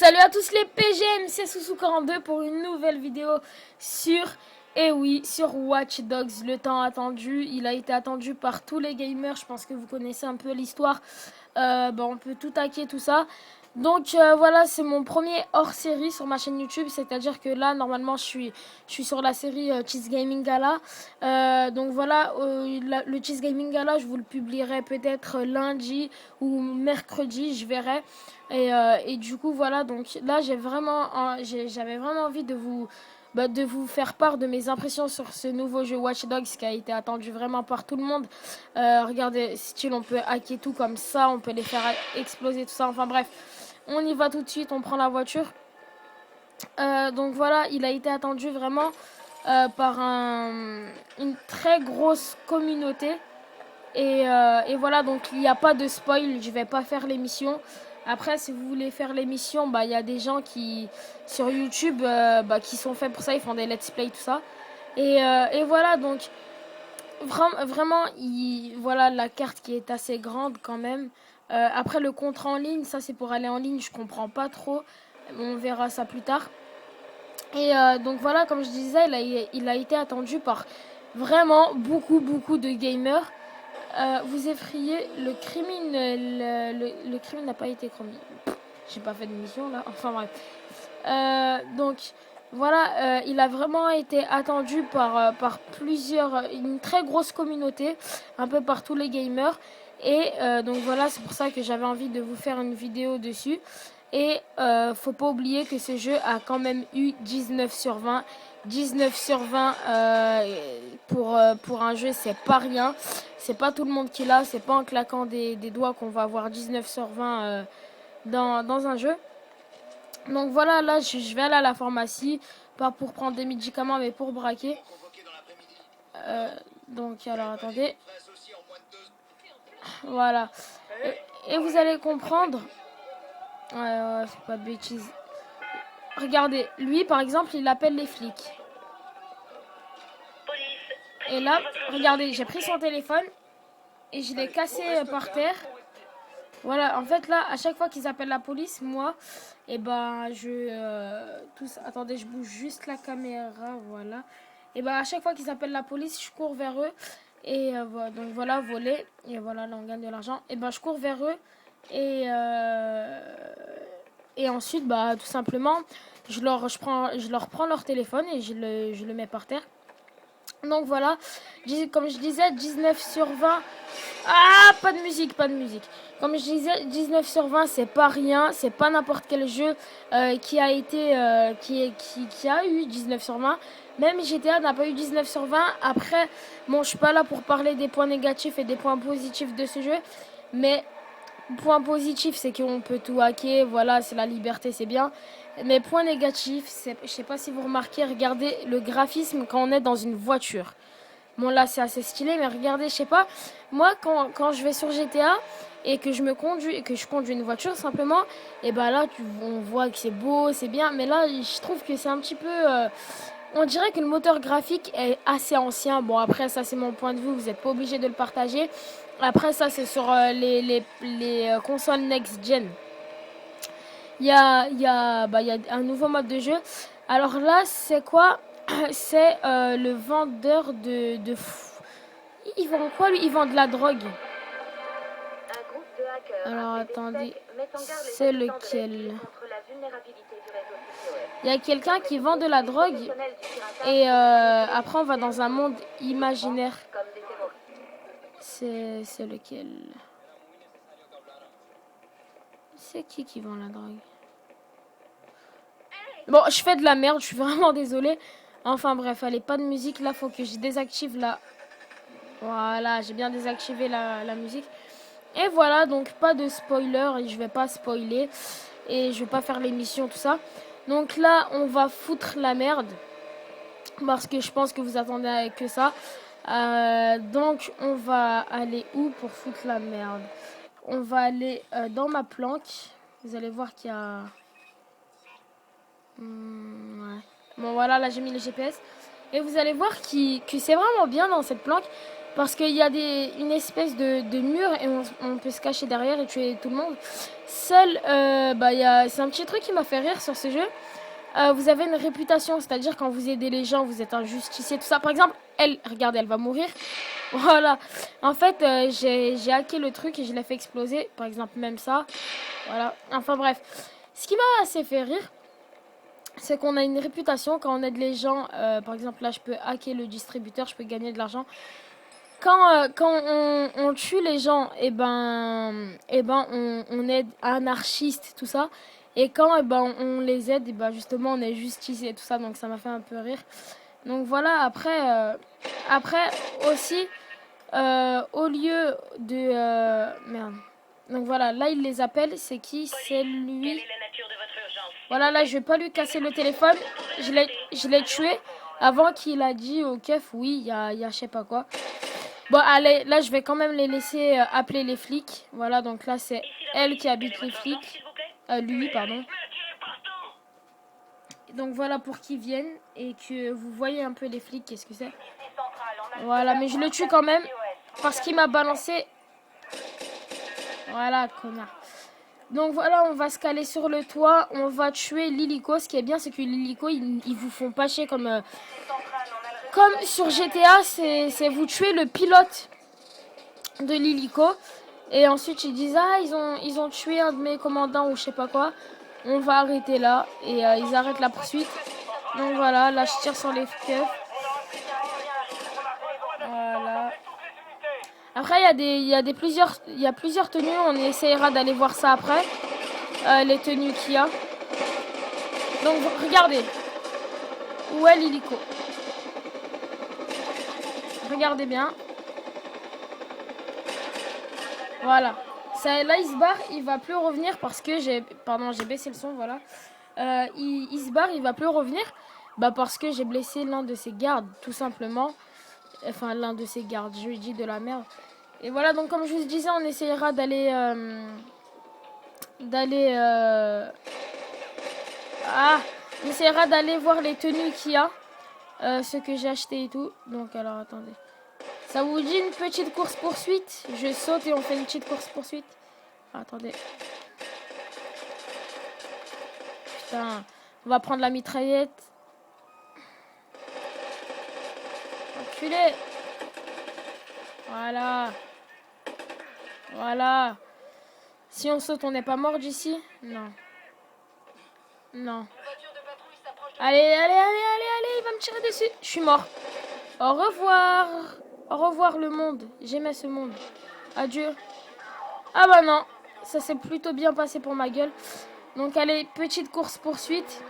Salut à tous les PGM, c'est Soussou42 pour une nouvelle vidéo sur, sur Watch Dogs, le temps attendu. Il a été attendu par tous les gamers, je pense que vous connaissez un peu l'histoire. On peut tout hacker, tout ça. Donc voilà, c'est mon premier hors-série sur ma chaîne YouTube, c'est-à-dire que là, normalement, je suis sur la série Cheese Gaming Gala. Donc voilà, le Cheese Gaming Gala, je vous le publierai peut-être lundi ou mercredi, je verrai. Et du coup, voilà, donc là, j'avais vraiment envie de vous faire part de mes impressions sur ce nouveau jeu Watch Dogs qui a été attendu vraiment par tout le monde. Regardez, style, on peut hacker tout comme ça, on peut les faire exploser, tout ça. Enfin bref, on y va tout de suite, on prend la voiture. Donc voilà, il a été attendu vraiment par une très grosse communauté. Et voilà, donc il n'y a pas de spoil, je vais pas faire l'émission. Après, si vous voulez faire l'émission, il y a des gens qui sur YouTube qui sont faits pour ça, ils font des let's play, tout ça. Et voilà, donc vraiment, voilà la carte qui est assez grande quand même. Après, le contrat en ligne, ça c'est pour aller en ligne, je comprends pas trop. On verra ça plus tard. Et donc voilà, comme je disais, il a été attendu par vraiment beaucoup de gamers. Vous effrayez, le crime n'a pas été commis. J'ai pas fait de mission là, enfin bref. Donc voilà, il a vraiment été attendu par une très grosse communauté, un peu par tous les gamers. Et donc voilà, c'est pour ça que j'avais envie de vous faire une vidéo dessus. Et faut pas oublier que ce jeu a quand même eu 19 sur 20. 19 sur 20 pour un jeu, c'est pas rien. C'est pas tout le monde qui l'a. C'est pas en claquant des doigts qu'on va avoir 19 sur 20 dans un jeu. Donc voilà, là je vais aller à la pharmacie. Pas pour prendre des médicaments, mais pour braquer. Donc alors attendez. Voilà. Et vous allez comprendre. Ouais, c'est pas de bêtises. Regardez, lui par exemple, il appelle les flics. Et là, regardez, j'ai pris son téléphone et je l'ai cassé par terre. Voilà, en fait là, à chaque fois qu'ils appellent la police, moi, attendez, je bouge juste la caméra, voilà. Et à chaque fois qu'ils appellent la police, je cours vers eux. Et voilà, donc voilà, voler. Et voilà, là on gagne de l'argent. Et je cours vers eux. Et ensuite, tout simplement, je leur prends leur téléphone et je le mets par terre. Donc voilà, comme je disais, 19 sur 20. Ah, pas de musique. Comme je disais, 19 sur 20, c'est pas rien. C'est pas n'importe quel jeu qui a eu 19 sur 20. Même GTA n'a pas eu 19 sur 20. Après, bon, je suis pas là pour parler des points négatifs et des points positifs de ce jeu. Mais point positif, c'est qu'on peut tout hacker. Voilà, c'est la liberté, c'est bien. Mais point négatif, je sais pas si vous remarquez, regardez le graphisme quand on est dans une voiture. Bon là c'est assez stylé, mais regardez, je sais pas, moi quand je vais sur GTA et que je conduis une voiture simplement, et là on voit que c'est beau, c'est bien, mais là je trouve que c'est un petit peu, on dirait que le moteur graphique est assez ancien. Bon après ça c'est mon point de vue, vous n'êtes pas obligé de le partager. Après ça c'est sur les consoles next gen. Il y a un nouveau mode de jeu. Alors là, c'est quoi? C'est le vendeur de Ils vendent quoi, lui? Ils vendent de la drogue. Alors, attendez. C'est lequel? Il y a quelqu'un qui vend de la drogue. Et après, on va dans un monde imaginaire. C'est lequel? C'est qui vend la drogue? Bon, je fais de la merde, je suis vraiment désolée. Enfin bref, allez, pas de musique. Là, faut que je désactive la... Voilà, j'ai bien désactivé la musique. Et voilà, donc pas de spoiler. Et je vais pas spoiler. Et je vais pas faire l'émission, tout ça. Donc là, on va foutre la merde. Parce que je pense que vous attendez que ça. Donc, on va aller où pour foutre la merde? On va aller dans ma planque. Vous allez voir qu'il y a... ouais. Bon voilà, là j'ai mis le GPS. Et vous allez voir que c'est vraiment bien dans cette planque. parce qu'il y a une espèce de mur et on peut se cacher derrière et tuer tout le monde. Seul, c'est un petit truc qui m'a fait rire sur ce jeu. Vous avez une réputation, c'est-à-dire quand vous aidez les gens, vous êtes un justicier, tout ça. Par exemple, regardez, elle va mourir. Voilà. En fait, j'ai hacké le truc et je l'ai fait exploser. Par exemple, même ça. Voilà. Enfin bref. Ce qui m'a assez fait rire, c'est qu'on a une réputation quand on aide les gens. Par exemple, là, je peux hacker le distributeur, je peux gagner de l'argent. Quand on tue les gens, on aide anarchistes, tout ça. Et quand on les aide, justement, on est justicier et tout ça. Donc ça m'a fait un peu rire. Donc voilà, après aussi, au lieu de... merde. Donc voilà, là il les appelle, c'est qui? C'est lui. Voilà, là je vais pas lui casser le téléphone. Je l'ai tué avant qu'il a dit au keuf, oui, il y a je sais pas quoi. Bon, allez, là je vais quand même les laisser appeler les flics. Voilà, donc là c'est elle qui habite les flics. Lui, pardon. Donc voilà pour qu'ils viennent et que vous voyez un peu les flics, qu'est-ce que c'est. Voilà, mais je le tue quand même parce qu'il m'a balancé. Voilà, connard. Donc voilà, on va se caler sur le toit, on va tuer l'hélico. Ce qui est bien, c'est que l'hélico, ils vous font pas chier comme sur GTA, c'est vous tuez le pilote de l'hélico. Et ensuite, ils disent, ah, ils ont tué un de mes commandants ou je sais pas quoi. On va arrêter là et ils arrêtent la poursuite. Donc voilà, là, je tire sur les keufs. Voilà. Après, il y a plusieurs tenues. On essaiera d'aller voir ça après. Les tenues qu'il y a. Donc, regardez. Où est l'hélico? Regardez bien. Voilà. Là, il se barre. Il va plus revenir parce que j'ai baissé le son. Voilà. Il se barre. Il va plus revenir. Parce que j'ai blessé l'un de ses gardes, tout simplement. Enfin, l'un de ses gardes. Je lui dis de la merde. Et voilà, donc comme je vous disais, on essayera d'aller on essaiera d'aller voir les tenues qu'il y a, ce que j'ai acheté et tout. Donc alors attendez, ça vous dit une petite course poursuite? Je saute et on fait une petite course poursuite. Attendez, putain, on va prendre la mitraillette. Enculé. Voilà. Si on saute, on n'est pas mort d'ici? Non. Allez, il va me tirer dessus. Je suis mort. Au revoir. Au revoir le monde. J'aimais ce monde. Adieu. Ah bah non. Ça s'est plutôt bien passé pour ma gueule. Donc allez, petite course poursuite.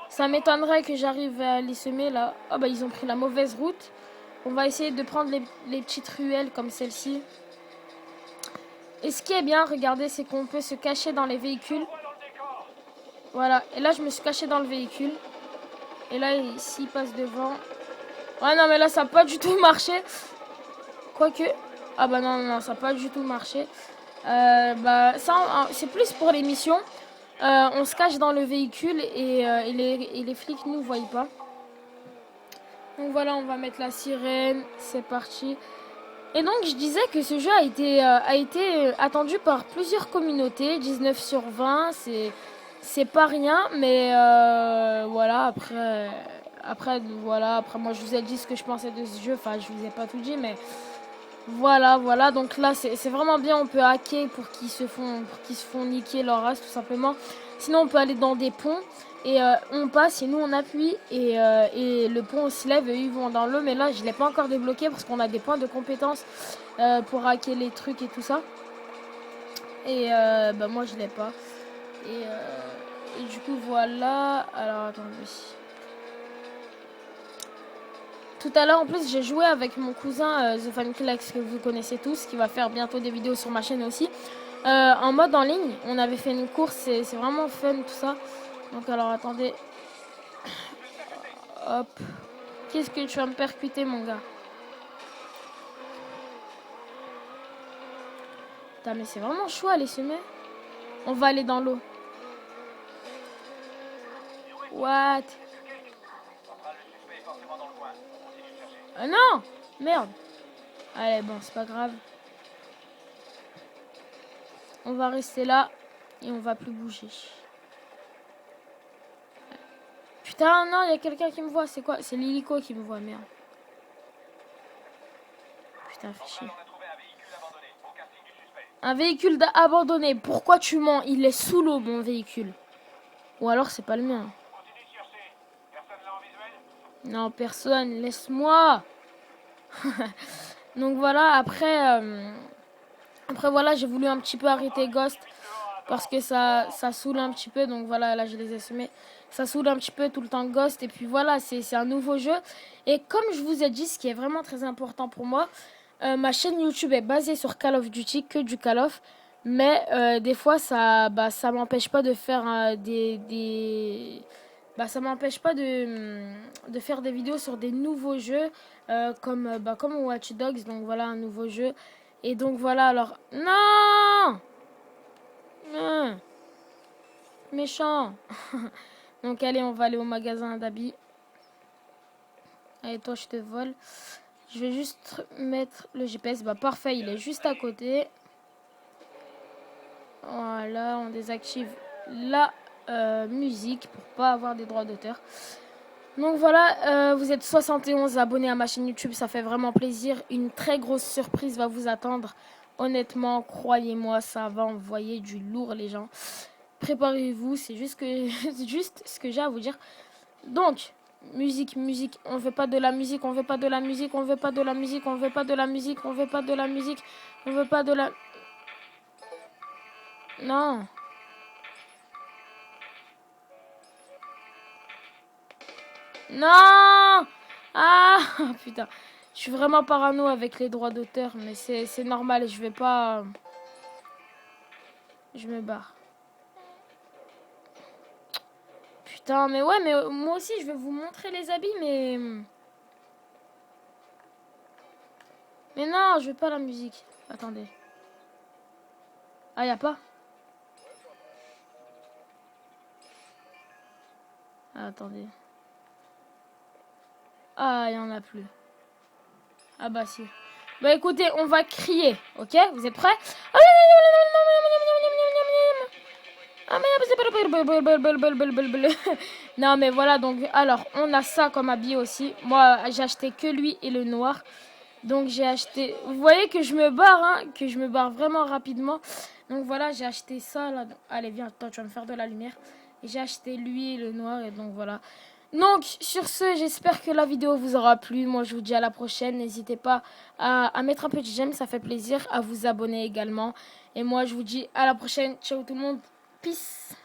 Ça m'étonnerait que j'arrive à les semer là. Oh bah ils ont pris la mauvaise route. On va essayer de prendre les petites ruelles comme celle-ci. Et ce qui est bien, regardez, c'est qu'on peut se cacher dans les véhicules. Voilà. Et là, je me suis caché dans le véhicule. Et là, s'il passe devant... Ouais, non, mais là, ça n'a pas du tout marché. Quoique... Ah bah non, ça n'a pas du tout marché. Ça, c'est plus pour les missions. On se cache dans le véhicule et les flics ne nous voient pas. Donc voilà, on va mettre la sirène. C'est parti. Et donc, je disais que ce jeu a été attendu par plusieurs communautés. 19 sur 20, c'est pas rien. Mais voilà, après, moi, je vous ai dit ce que je pensais de ce jeu. Enfin, je vous ai pas tout dit, mais... Voilà, donc là c'est vraiment bien, on peut hacker pour qu'ils se font niquer leur race tout simplement. Sinon on peut aller dans des ponts et on passe et nous on appuie et le pont se lève et eux, ils vont dans l'eau. Mais là je l'ai pas encore débloqué parce qu'on a des points de compétences pour hacker les trucs et tout ça. Et moi je l'ai pas. Et du coup voilà, alors attendez. Tout à l'heure, en plus, j'ai joué avec mon cousin The Fanclex, que vous connaissez tous, qui va faire bientôt des vidéos sur ma chaîne aussi. En mode en ligne, on avait fait une course, c'est vraiment fun tout ça. Donc alors, attendez. Hop. Qu'est-ce que tu vas me percuter, mon gars? Putain, mais c'est vraiment chaud à les semer. On va aller dans l'eau. What? Non! Merde. Allez, bon, c'est pas grave. On va rester là et on va plus bouger. Putain, non, il y a quelqu'un qui me voit. C'est quoi? C'est l'hélico qui me voit, merde. Putain, fais chier. Un véhicule abandonné. Pourquoi tu mens? Il est sous l'eau, mon véhicule. Ou alors, c'est pas le mien. Non, personne. Laisse-moi. Donc voilà, après voilà, j'ai voulu un petit peu arrêter Ghost. Parce que ça saoule un petit peu. Donc voilà, là, je les ai semés. Ça saoule un petit peu tout le temps Ghost. Et puis voilà, c'est un nouveau jeu. Et comme je vous ai dit, ce qui est vraiment très important pour moi... ma chaîne YouTube est basée sur Call of Duty, que du Call of. Mais des fois, ça m'empêche pas de faire ça m'empêche pas de faire des vidéos sur des nouveaux jeux comme Watch Dogs. Donc voilà, un nouveau jeu. Et donc voilà, alors... Non Méchant. Donc allez, on va aller au magasin d'habits. Allez, toi, je te vole. Je vais juste mettre le GPS. Bah parfait, il est juste à côté. Voilà, on désactive la musique pour pas avoir des droits d'auteur. Donc voilà, vous êtes 71 abonnés à ma chaîne YouTube, ça fait vraiment plaisir. Une très grosse surprise va vous attendre. Honnêtement, croyez-moi, ça va envoyer du lourd, les gens. Préparez-vous, c'est juste ce que j'ai à vous dire. Donc... musique, on veut pas de la musique, on veut pas de la musique, on veut pas de la musique, on veut pas de la musique, on veut pas de la musique, on veut pas de la... Non. Non. Ah, putain. Je suis vraiment parano avec les droits d'auteur, mais c'est normal, je vais pas... Je me barre. Putain, mais ouais, mais moi aussi, je vais vous montrer les habits, mais... Mais non, je veux pas la musique. Attendez. Ah, y a pas? Ah, attendez. Ah, il y en a plus. Ah bah si. Bah écoutez, on va crier, ok? Vous êtes prêts? Non mais voilà, donc alors on a ça comme habit aussi. Moi j'ai acheté que lui et le noir. Donc j'ai acheté, vous voyez que je me barre, hein, que je me barre vraiment rapidement. Donc voilà, j'ai acheté ça là. Allez viens, toi tu vas me faire de la lumière. Et j'ai acheté lui et le noir et donc voilà. Donc sur ce, j'espère que la vidéo vous aura plu. Moi je vous dis à la prochaine. N'hésitez pas à mettre un petit j'aime, ça fait plaisir. À vous abonner également. Et moi je vous dis à la prochaine. Ciao tout le monde. Peace.